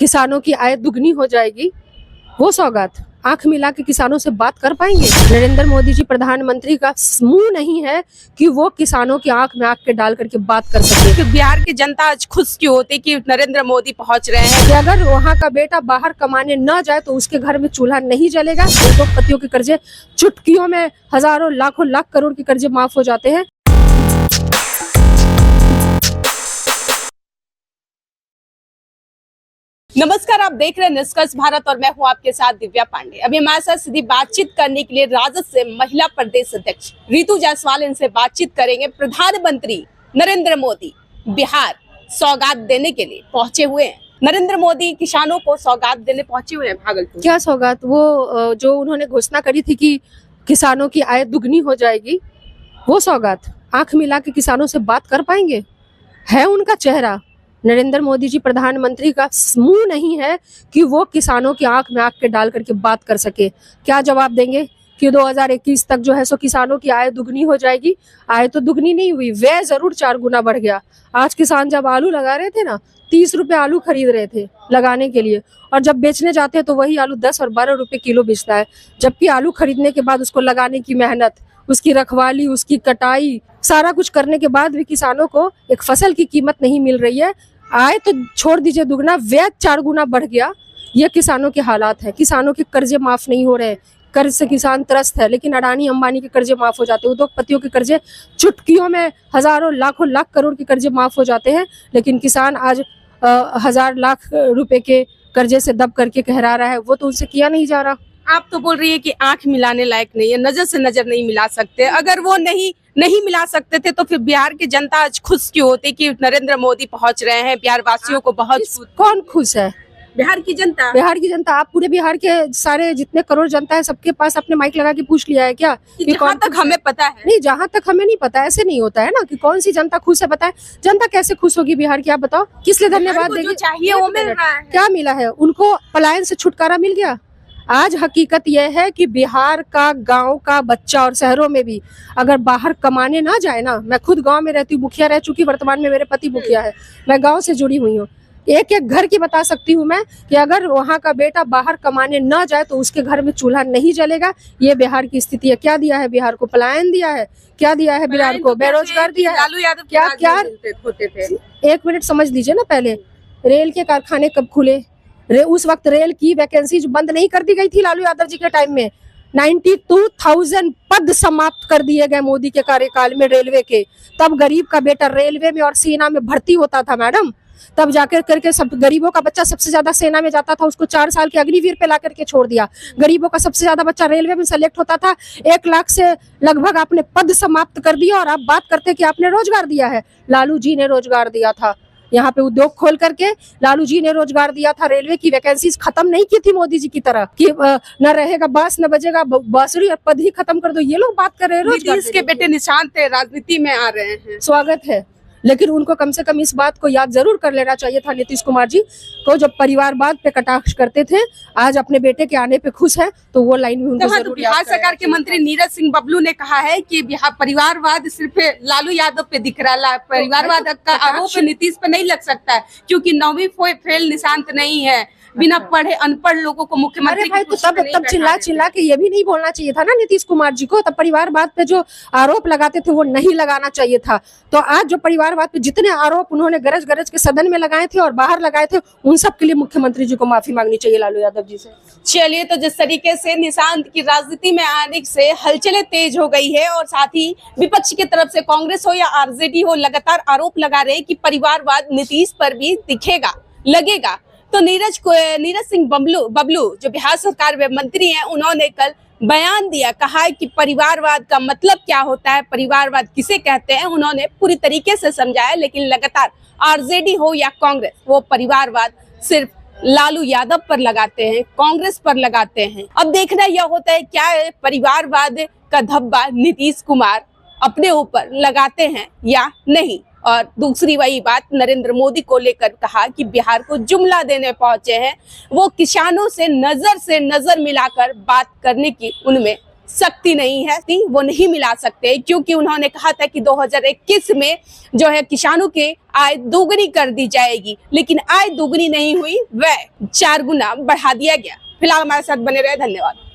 किसानों की आय दुगनी हो जाएगी, वो सौगात आंख मिला के किसानों से बात कर पाएंगे? नरेंद्र मोदी जी प्रधानमंत्री का मुंह नहीं है कि वो किसानों की आंख में आंख के डाल करके बात कर सके। कि बिहार की जनता आज खुश क्यों होती कि नरेंद्र मोदी पहुंच रहे हैं? कि अगर वहाँ का बेटा बाहर कमाने न जाए तो उसके घर में चूल्हा नहीं जलेगा। उद्योगपतियों के कर्जे चुटकियों में हजारों लाखों लाख करोड़ के कर्जे माफ हो जाते हैं। नमस्कार, आप देख रहे हैं निष्कर्ष भारत और मैं हूं आपके साथ दिव्या पांडे। अभी हमारे साथ सीधी बातचीत करने के लिए राजद से महिला प्रदेश अध्यक्ष रितु जायसवाल, इनसे बातचीत करेंगे। प्रधानमंत्री नरेंद्र मोदी बिहार सौगात देने के लिए पहुंचे हुए हैं। नरेंद्र मोदी किसानों को सौगात देने पहुंचे हुए हैं भागलपुर। क्या सौगात? वो जो उन्होंने घोषणा करी थी कि किसानों की आय दुगनी हो जाएगी, वो सौगात आंख मिला के किसानों से बात कर पाएंगे? है उनका चेहरा? नरेंद्र मोदी जी प्रधानमंत्री का मुंह नहीं है कि वो किसानों की आंख में आंख के डाल करके बात कर सके। क्या जवाब देंगे कि 2021 तक जो है सो किसानों की आय दुगनी हो जाएगी? आय तो दुगनी नहीं हुई, व्यय जरूर 4 गुना बढ़ गया। आज किसान जब आलू लगा रहे थे ना, 30 रुपए आलू खरीद रहे थे लगाने के लिए, और जब बेचने जाते हैं तो वही आलू 10 और 12 रुपए किलो बेचता है। जबकि आलू खरीदने के बाद उसको लगाने की मेहनत, उसकी रखवाली, उसकी कटाई, सारा कुछ करने के बाद भी किसानों को एक फसल की कीमत नहीं मिल रही है। आय तो छोड़ दीजिए दुगना, व्यय 4 गुना बढ़ गया। ये किसानों के हालात है। किसानों के कर्जे माफ नहीं हो रहे, कर्ज से किसान त्रस्त है। लेकिन अडानी अंबानी के कर्जे माफ हो जाते हैं, उद्योगपतियों के कर्जे चुटकियों में हजारों लाखों लाख करोड़ के कर्जे माफ हो जाते हैं। लेकिन किसान आज हजार लाख रुपए के कर्जे से दब करके कहरा रहा है, वो तो उनसे किया नहीं जा रहा। आप तो बोल रही है कि आंख मिलाने लायक नहीं है, नजर से नजर नहीं मिला सकते। अगर वो नहीं मिला सकते थे तो फिर बिहार की जनता आज खुश क्यों होती कि नरेंद्र मोदी पहुंच रहे हैं? बिहार वासियों को बहुत कौन खुश है? बिहार की जनता। बिहार की जनता। आप पूरे बिहार के सारे जितने करोड़ जनता है सबके पास अपने माइक लगा के पूछ लिया है क्या कि जहाँ तक हमें पता है नहीं, जहाँ तक हमें नहीं पता, ऐसे नहीं होता है ना कि कौन सी जनता खुश है। बताए जनता कैसे खुश होगी बिहार की? आप बताओ, किस लिए धन्यवाद देगी? चाहिए वो मिल रहा है। क्या मिला है उनको? पलायन से छुटकारा मिल गया। आज हकीकत यह है कि बिहार का गांव का बच्चा और शहरों में भी अगर बाहर कमाने ना जाए ना, मैं खुद गांव में रहती हूँ, मुखिया रह चुकी, वर्तमान में मेरे पति मुखिया है, मैं गांव से जुड़ी हुई हूँ। एक एक घर की बता सकती हूँ मैं कि अगर वहाँ का बेटा बाहर कमाने न जाए तो उसके घर में चूल्हा नहीं जलेगा। ये बिहार की स्थिति है। क्या दिया है बिहार को? पलायन दिया है। क्या दिया है बिहार को? बेरोजगार दिया है। लालू यादव क्या क्या होते थे? एक मिनट समझ लीजिए ना। पहले रेल के कारखाने कब खुले? उस वक्त रेल की वैकेंसी बंद नहीं कर दी गई थी लालू यादव जी के टाइम में। 92,000 पद समाप्त कर दिए गए मोदी के कार्यकाल में रेलवे के। तब गरीब का बेटा रेलवे में और सेना में भर्ती होता था मैडम। तब जाकर करके सब गरीबों का बच्चा सबसे ज्यादा सेना में जाता था, उसको 4 साल के अग्निवीर पे ला करके छोड़ दिया। गरीबों का सबसे ज्यादा बच्चा रेलवे में सेलेक्ट होता था। 1 लाख से लगभग आपने पद समाप्त कर दिया और आप बात करते कि आपने रोजगार दिया है। लालू जी ने रोजगार दिया था। यहाँ पे उद्योग खोल करके लालू जी ने रोजगार दिया था। रेलवे की वैकेंसीज खत्म नहीं की थी मोदी जी की तरह कि न रहेगा बांस न बजेगा बांसुरी और पद ही खत्म कर दो। ये लोग बात कर रहे हैं। नीतीश के बेटे निशांत राजनीति में आ रहे हैं, स्वागत है, लेकिन उनको कम से कम इस बात को याद जरूर कर लेना चाहिए था नीतीश कुमार जी को, जब परिवारवाद पे कटाक्ष करते थे। आज अपने बेटे के आने पे खुश है तो वो लाइन भी उनको जरूर तो बिहार सरकार के मंत्री नीरज सिंह बबलू ने कहा है कि बिहार परिवारवाद सिर्फ लालू यादव पे दिख रहा है। परिवारवाद का आरोप नीतीश पे नहीं लग सकता है क्योंकि 9वीं फेल निशांत नहीं है। बिना पढ़े अनपढ़ लोगों को मुख्यमंत्री भाई तो तब चिल्ला के ये भी नहीं बोलना चाहिए था ना नीतीश कुमार जी को। तब परिवारवाद पे जो आरोप लगाते थे वो नहीं लगाना चाहिए था। तो आज जो परिवारवाद पे जितने आरोप उन्होंने गरज गरज के सदन में लगाए थे और बाहर लगाए थे, उन सब के लिए मुख्यमंत्री जी को माफी मांगनी चाहिए लालू यादव जी से। चलिए, तो जिस तरीके से निशांत की राजनीति में आने से हलचलें तेज हो गई है और साथ ही विपक्ष की तरफ से कांग्रेस हो या आरजेडी हो लगातार आरोप लगा रहे कि परिवारवाद नीतीश पर भी दिखेगा, लगेगा। तो नीरज सिंह बबलू जो बिहार सरकार में मंत्री हैं, उन्होंने कल बयान दिया, कहा है कि परिवारवाद का मतलब क्या होता है, परिवारवाद किसे कहते हैं, उन्होंने पूरी तरीके से समझाया। लेकिन लगातार आरजेडी हो या कांग्रेस, वो परिवारवाद सिर्फ लालू यादव पर लगाते हैं, कांग्रेस पर लगाते हैं। अब देखना यह होता है क्या परिवारवाद का धब्बा नीतीश कुमार अपने ऊपर लगाते हैं या नहीं। और दूसरी वही बात नरेंद्र मोदी को लेकर कहा कि बिहार को जुमला देने पहुंचे हैं। वो किसानों से नजर मिलाकर बात करने की उनमें सकती नहीं है, वो नहीं मिला सकते, क्योंकि उन्होंने कहा था कि 2021 में जो है किसानों के आय दोगुनी कर दी जाएगी, लेकिन आय दोगुनी नहीं हुई, वह 4 गुना बढ़ा दिया गया। फिलहाल हमारे साथ बने रहे, धन्यवाद।